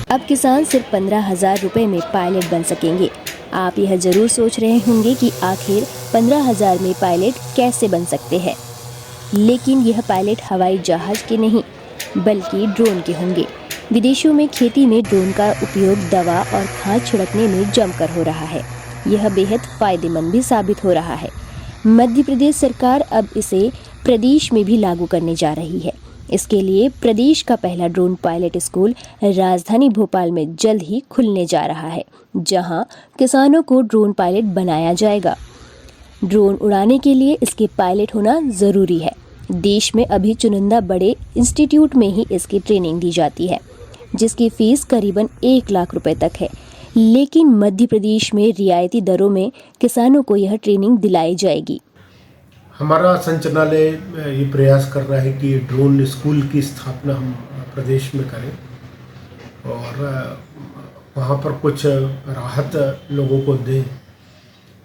अब किसान सिर्फ 15,000 रुपये में पायलट बन सकेंगे। आप यह जरूर सोच रहे होंगे कि आखिर 15,000 में पायलट कैसे बन सकते हैं, लेकिन यह पायलट हवाई जहाज के नहीं बल्कि ड्रोन के होंगे। विदेशों में खेती में ड्रोन का उपयोग दवा और खाद छिड़कने में जमकर हो रहा है। यह बेहद फायदेमंद भी साबित हो रहा है। मध्य प्रदेश सरकार अब इसे प्रदेश में भी लागू करने जा रही है। इसके लिए प्रदेश का पहला ड्रोन पायलट स्कूल राजधानी भोपाल में जल्द ही खुलने जा रहा है, जहां किसानों को ड्रोन पायलट बनाया जाएगा। ड्रोन उड़ाने के लिए इसके पायलट होना ज़रूरी है। देश में अभी चुनिंदा बड़े इंस्टीट्यूट में ही इसकी ट्रेनिंग दी जाती है, जिसकी फीस करीबन 1 लाख रुपए तक है। लेकिन मध्य प्रदेश में रियायती दरों में किसानों को यह ट्रेनिंग दिलाई जाएगी। हमारा संचालनालय ये प्रयास कर रहा है कि ड्रोन स्कूल की स्थापना हम प्रदेश में करें और वहाँ पर कुछ राहत लोगों को दें।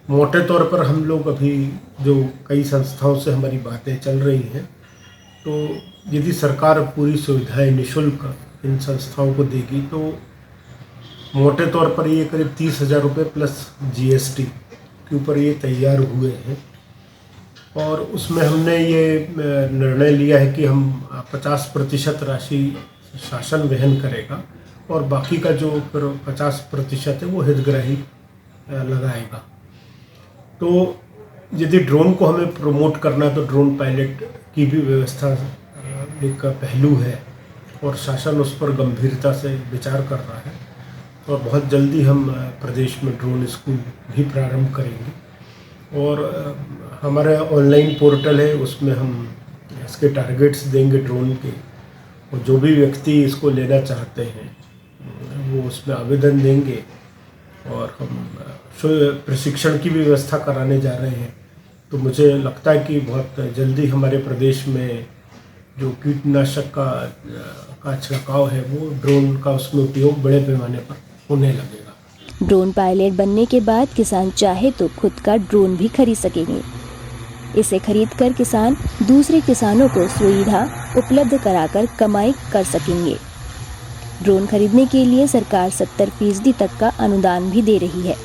मोटे तौर पर हम लोग अभी जो कई संस्थाओं से हमारी बातें चल रही हैं, तो यदि सरकार पूरी सुविधाएं निःशुल्क इन संस्थाओं को देगी तो मोटे तौर पर ये करीब 30,000 रुपये प्लस GST के ऊपर ये तैयार हुए हैं। और उसमें हमने ये निर्णय लिया है कि हम 50% राशि शासन वहन करेगा और बाकी का जो फिर 50% है वो हितग्राही लगाएगा। तो यदि ड्रोन को हमें प्रमोट करना है तो ड्रोन पायलट की भी व्यवस्था एक पहलू है और शासन उस पर गंभीरता से विचार कर रहा है और बहुत जल्दी हम प्रदेश में ड्रोन स्कूल भी प्रारंभ करेंगे। और हमारा ऑनलाइन पोर्टल है, उसमें हम इसके टारगेट्स देंगे ड्रोन के, और जो भी व्यक्ति इसको लेना चाहते हैं वो उसमें आवेदन देंगे और हम प्रशिक्षण की भी व्यवस्था कराने जा रहे हैं। तो मुझे लगता है कि बहुत जल्दी हमारे प्रदेश में जो कीटनाशक का छिड़काव है वो ड्रोन का उसमें उपयोग बड़े पैमाने पर होने लगेगा। ड्रोन पायलट बनने के बाद किसान चाहे तो खुद का ड्रोन भी खरीद सकेंगे। इसे खरीदकर किसान दूसरे किसानों को सुविधा उपलब्ध कराकर कमाई कर सकेंगे। ड्रोन खरीदने के लिए सरकार 70% तक का अनुदान भी दे रही है।